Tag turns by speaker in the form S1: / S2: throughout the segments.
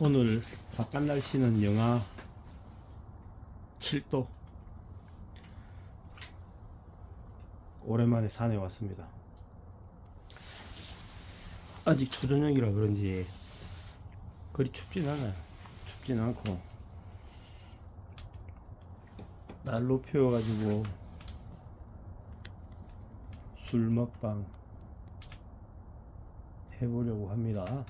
S1: 오늘 바깥 날씨는 영하 7도. 오랜만에 산에 왔습니다. 아직 초저녁이라 그런지 그리 춥진 않아요. 춥진 않고 날로 피워가지고 술 먹방 해보려고 합니다.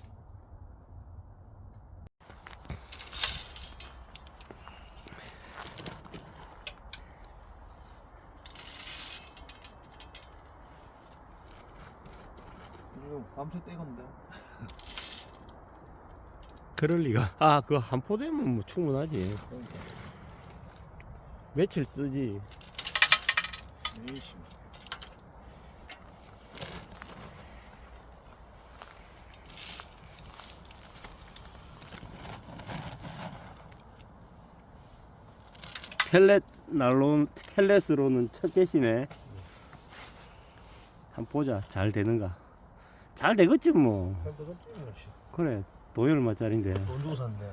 S2: 지금 밤새 떼건데.
S1: 그럴 리가. 아, 그거 한 포대면 뭐 충분하지. 며칠 쓰지.
S2: 에이씨.
S1: 펠렛으로는 첫 개시네. 한번 보자. 잘 되는가. 잘 되겠지 뭐. 그래, 돈이 얼마짜린데.
S2: 돈 주고 샀는데.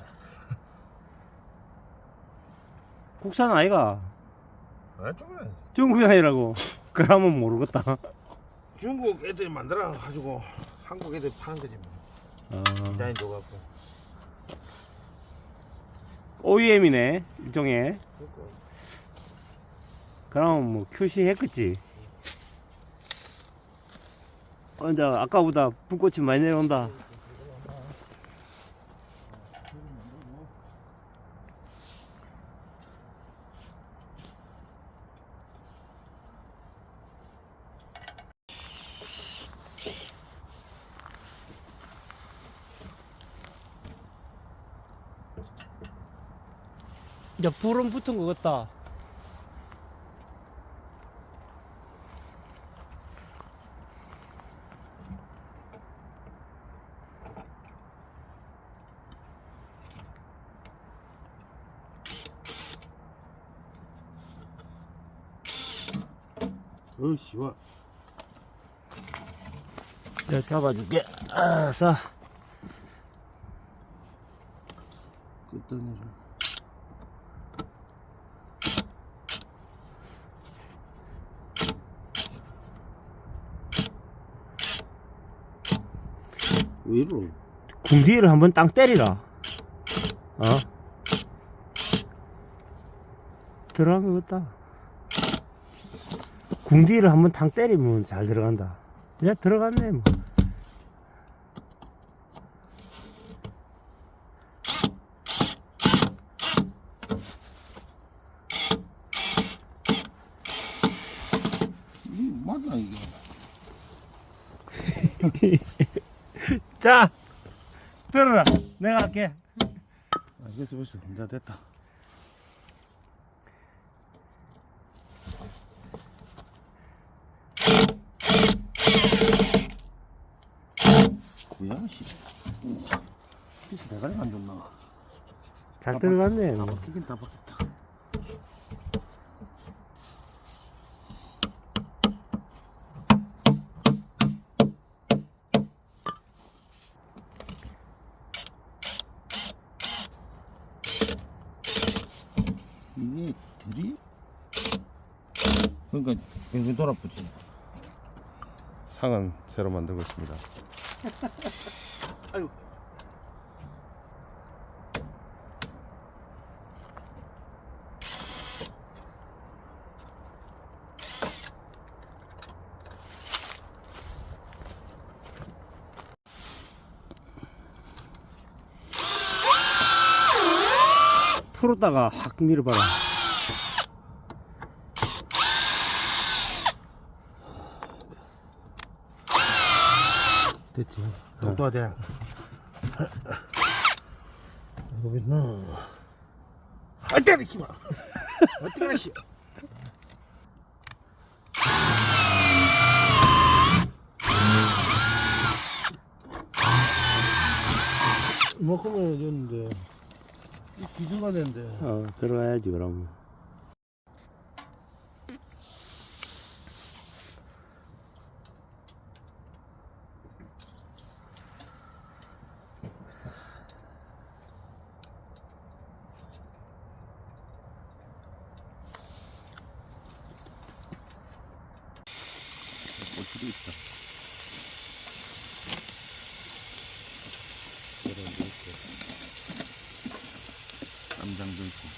S1: 국산 아이가.
S2: 왜 쪼그래?
S1: 중국 아이라고. 그러면 모르겠다.
S2: 중국 애들이 만들어 가지고 한국 애들 파는 거지 뭐. 디자인 줘갖고.
S1: OEM이네 일종의.
S2: 그러니까.
S1: 그럼 뭐 QC 했겠지. 이제 아까보다 불꽃이 많이 내려온다. 이제 불은 붙은 것 같다.
S2: 씨와.
S1: 내가 잡아줄게. 아싸.
S2: 끝단이라. 왜 이러?
S1: 궁디를 한번 땅 때리라. 어? 들어간 것 같다. 궁디를 한번 탕 때리면 잘 들어간다. 야, 들어갔네 뭐.
S2: 맞나 이게?
S1: 자, 들어라. 내가 할게.
S2: 알겠어, 벌써 혼자 됐다. 뭐야, 씨. 피스 대가리 안 줬나?
S1: 잘 들어갔네.
S2: 다
S1: 뭐.
S2: 바뀌긴 다 바뀌었다. 이게 들이? 그러니까 뱅뱅 돌아붙지.
S3: 상은 새로 만들고 있습니다.
S2: 아유.
S1: 풀었다가 확 밀어봐라.
S2: 됐지. 똑똑하대. 이거 있나? 아, 때리지 마. 어떻게 하시? 이만큼은 해줬는데 이 기준가 된대.
S1: 들어가야지 그럼. 계란도 있고.
S2: 쌈장도 있고.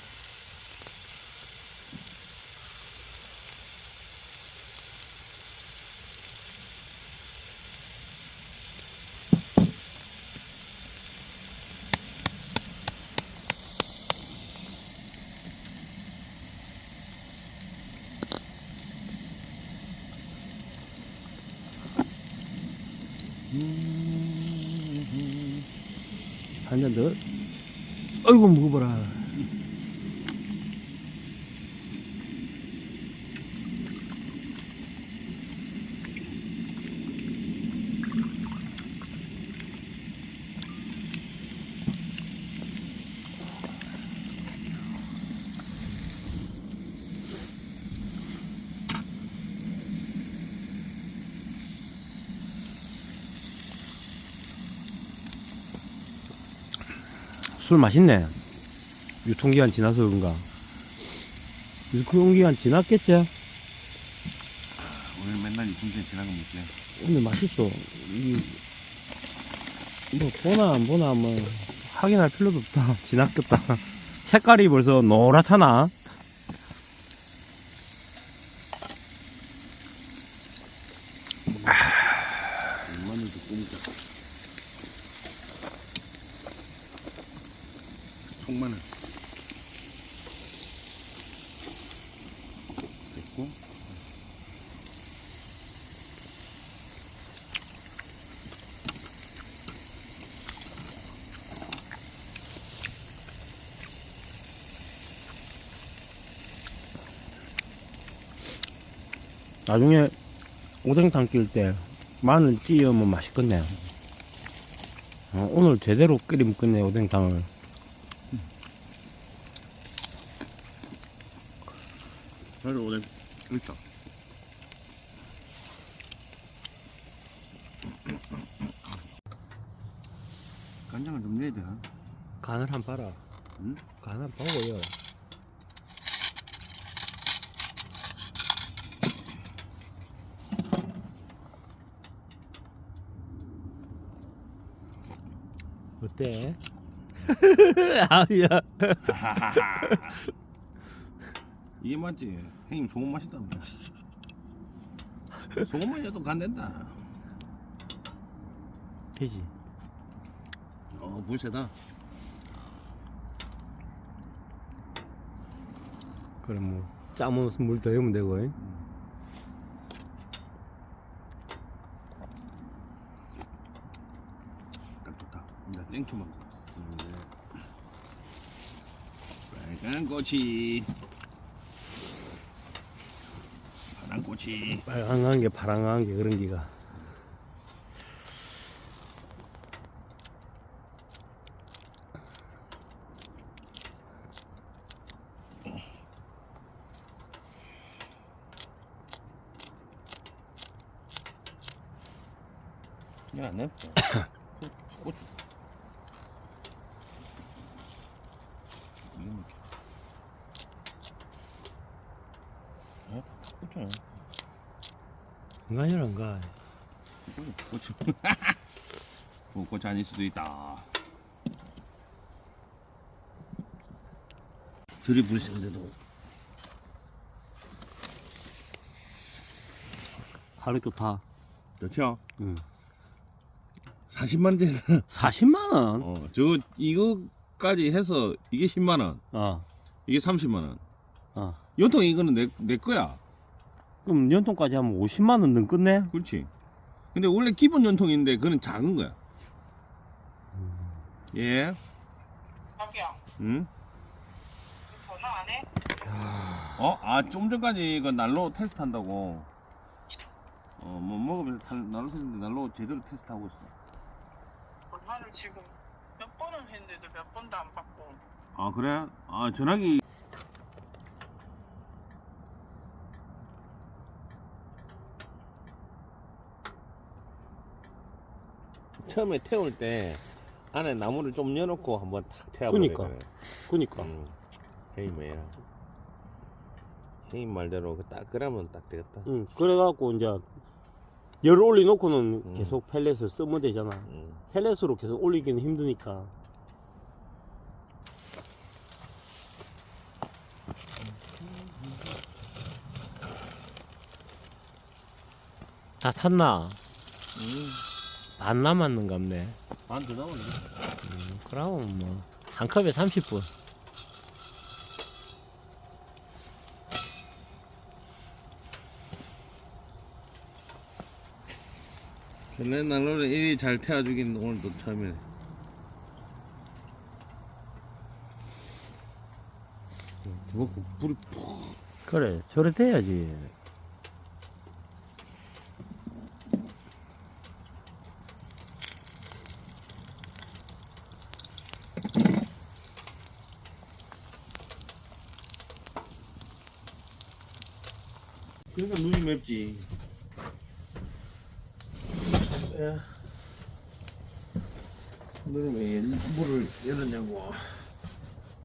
S1: 한 잔 더. 아이고 먹어봐라. 술 맛있네. 유통기한 지나서 그런가. 유통기한 지났겠지?
S2: 오늘 맨날 이분께 지나가 먹지.
S1: 오늘 맛있어. 뭐 보나 안 보나 뭐 확인할 필요도 없다. 지났겠다. 색깔이 벌써 노랗잖아.
S2: 마늘도 굽자. 통마늘. 됐고.
S1: 나중에 오뎅탕 끓일 때 마늘 찌으면 맛있겠네. 오늘 제대로 끓여 먹겠네 오뎅탕을.
S2: 그래서 오늘 있다. 간장을 좀 내야 되나?
S1: 간을 한 봐라.
S2: 응?
S1: 간 한 보고요. 어때? 아야.
S2: 이게 맞지? 형님 소금 맛있다며. 소금만 해도 간된다.
S1: 되지.
S2: 불 세다.
S1: 그래 뭐 짜면 물 더 넣으면 되고.
S2: 딱 좋다. 이제 땡초만 쓰면 돼. 빨간 꼬치. 파란 꼬치.
S1: 빨강한 게 파랑한 게 그런 기가.
S2: 이건 안 냅둬. 고추. 이거 이렇게. 고추는.
S1: 인간이란가.
S2: 고추. 고추 아닐 수도 있다. 들이 부르시는데도.
S1: 하루 좋다.
S2: 그렇죠?
S1: 응.
S2: 40만 원.
S1: 40만 원?
S2: 저 이거까지 해서 이게 10만 원.
S1: 어.
S2: 이게 30만 원.
S1: 어.
S2: 연통 이거는 내 거야.
S1: 그럼 연통까지 하면 50만 원 는 끝내?
S2: 그렇지. 근데 원래 기본 연통인데 그거는 작은 거야. 예.
S3: 자기야,
S2: 응?
S3: 전화 안 해?
S2: 좀 전까지 이거 난로 테스트 한다고. 뭐 먹으면서 난로 테스트인데 난로 제대로 테스트 하고 있어.
S3: 전화를 지금 몇 번을 했는데도 몇 번도 안 받고.
S2: 아 그래? 전화기. 처음에 태울 때 안에 나무를 좀 열어놓고 한번 탁 태워보래.
S1: 그니까.
S2: 형님 뭐야? 형님 말대로 딱 그러면 딱 되겠다.
S1: 응. 그래갖고 이제 열을 올려놓고는 계속 펠렛을 쓰면 되잖아.
S2: 음.
S1: 펠렛으로 계속 올리기는 힘드니까. 다 탔나? 반 남았는갑네.
S2: 반더 남았네.
S1: 그럼 뭐 한 컵에 30분.
S2: 펠렛 난로를 이리 잘 태워주긴 오늘도 처음이네. 먹고 불이 푹.
S1: 그래, 저래 돼야지.
S2: 그러니까 눈이 맵지. 너는 왜 물을 열었냐고.